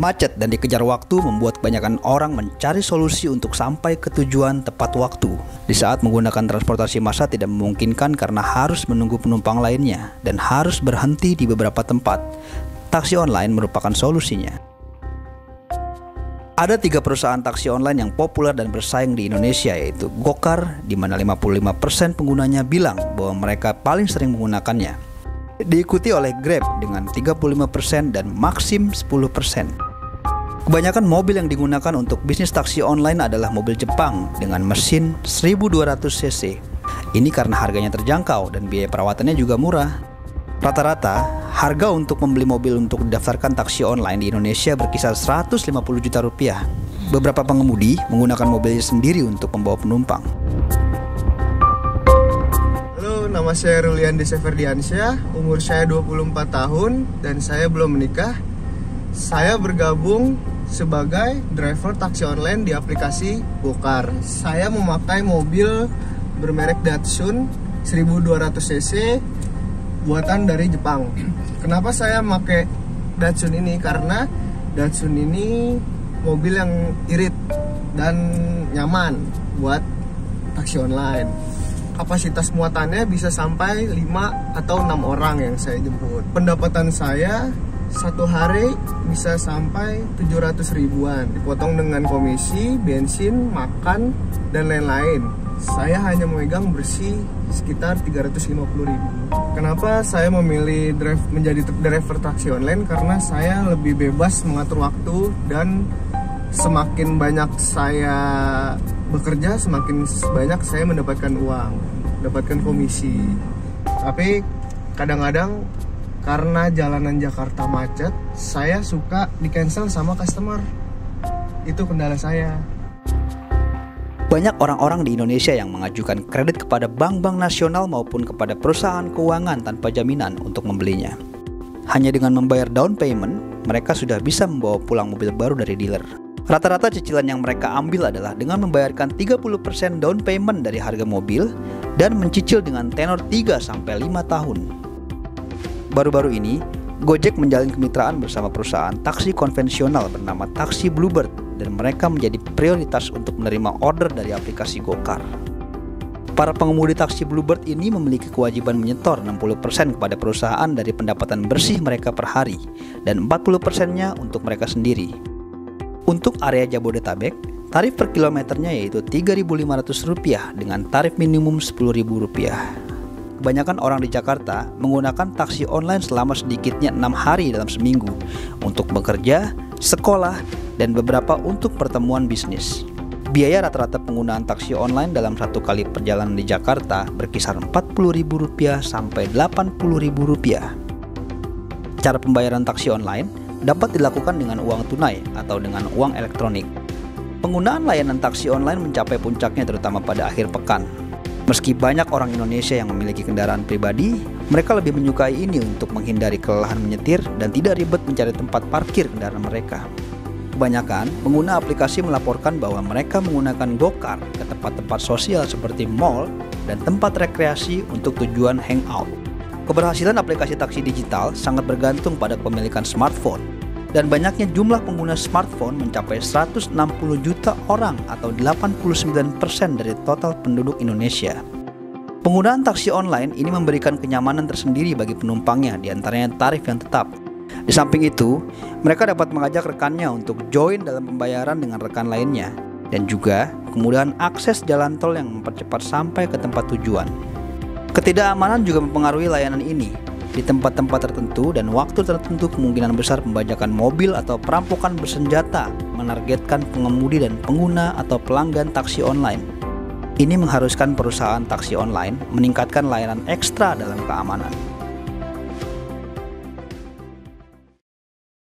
Macet dan dikejar waktu membuat kebanyakan orang mencari solusi untuk sampai ke tujuan tepat waktu. Di saat menggunakan transportasi massal tidak memungkinkan karena harus menunggu penumpang lainnya dan harus berhenti di beberapa tempat, taksi online merupakan solusinya. Ada 3 perusahaan taksi online yang populer dan bersaing di Indonesia, yaitu Gokar, di mana 55% penggunanya bilang bahwa mereka paling sering menggunakannya. Diikuti oleh Grab dengan 35% dan Maxim 10%. Kebanyakan mobil yang digunakan untuk bisnis taksi online adalah mobil Jepang dengan mesin 1200 cc. Ini karena harganya terjangkau dan biaya perawatannya juga murah. Rata-rata, harga untuk membeli mobil untuk didaftarkan taksi online di Indonesia berkisar 150 juta rupiah. Beberapa pengemudi menggunakan mobilnya sendiri untuk membawa penumpang. Halo, nama saya Rulian Deseverdiansyah, umur saya 24 tahun dan saya belum menikah. Saya bergabung sebagai driver taksi online di aplikasi Gokar. Saya memakai mobil bermerek Datsun 1200 cc buatan dari Jepang. Kenapa saya pakai Datsun ini? Karena Datsun ini mobil yang irit dan nyaman buat taksi online. Kapasitas muatannya bisa sampai 5 atau 6 orang yang saya jemput. Pendapatan saya satu hari bisa sampai 700 ribuan, dipotong dengan komisi, bensin, makan, dan lain-lain. Saya hanya memegang bersih sekitar 350 ribu. Kenapa saya memilih menjadi driver taksi online? Karena saya lebih bebas mengatur waktu dan semakin banyak saya bekerja, semakin banyak saya mendapatkan uang, mendapatkan komisi. Tapi kadang-kadang karena jalanan Jakarta macet, saya suka di-cancel sama customer. Itu kendala saya. Banyak orang-orang di Indonesia yang mengajukan kredit kepada bank-bank nasional maupun kepada perusahaan keuangan tanpa jaminan untuk membelinya. Hanya dengan membayar down payment, mereka sudah bisa membawa pulang mobil baru dari dealer. Rata-rata cicilan yang mereka ambil adalah dengan membayarkan 30% down payment dari harga mobil dan mencicil dengan tenor 3-5 tahun. Baru-baru ini, Gojek menjalin kemitraan bersama perusahaan taksi konvensional bernama Taksi Bluebird dan mereka menjadi prioritas untuk menerima order dari aplikasi Gokar. Para pengemudi taksi Bluebird ini memiliki kewajiban menyetor 60% kepada perusahaan dari pendapatan bersih mereka per hari dan 40%-nya untuk mereka sendiri. Untuk area Jabodetabek, tarif per kilometernya yaitu Rp3.500 dengan tarif minimum Rp10.000. Kebanyakan orang di Jakarta menggunakan taksi online selama sedikitnya 6 hari dalam seminggu untuk bekerja, sekolah, dan beberapa untuk pertemuan bisnis. Biaya rata-rata penggunaan taksi online dalam satu kali perjalanan di Jakarta berkisar Rp40.000 sampai Rp80.000. Cara pembayaran taksi online dapat dilakukan dengan uang tunai atau dengan uang elektronik. Penggunaan layanan taksi online mencapai puncaknya terutama pada akhir pekan. Meski banyak orang Indonesia yang memiliki kendaraan pribadi, mereka lebih menyukai ini untuk menghindari kelelahan menyetir dan tidak ribet mencari tempat parkir kendaraan mereka. Kebanyakan pengguna aplikasi melaporkan bahwa mereka menggunakan Gokar ke tempat-tempat sosial seperti mall dan tempat rekreasi untuk tujuan hangout. Keberhasilan aplikasi taksi digital sangat bergantung pada kepemilikan smartphone. Dan banyaknya jumlah pengguna smartphone mencapai 160 juta orang atau 89% dari total penduduk Indonesia. Penggunaan taksi online ini memberikan kenyamanan tersendiri bagi penumpangnya, diantaranya tarif yang tetap. Di samping itu, mereka dapat mengajak rekannya untuk join dalam pembayaran dengan rekan lainnya, dan juga kemudahan akses jalan tol yang mempercepat sampai ke tempat tujuan. Ketidakamanan juga mempengaruhi layanan ini. Di tempat-tempat tertentu dan waktu tertentu kemungkinan besar pembajakan mobil atau perampokan bersenjata menargetkan pengemudi dan pengguna atau pelanggan taksi online. Ini mengharuskan perusahaan taksi online meningkatkan layanan ekstra dalam keamanan.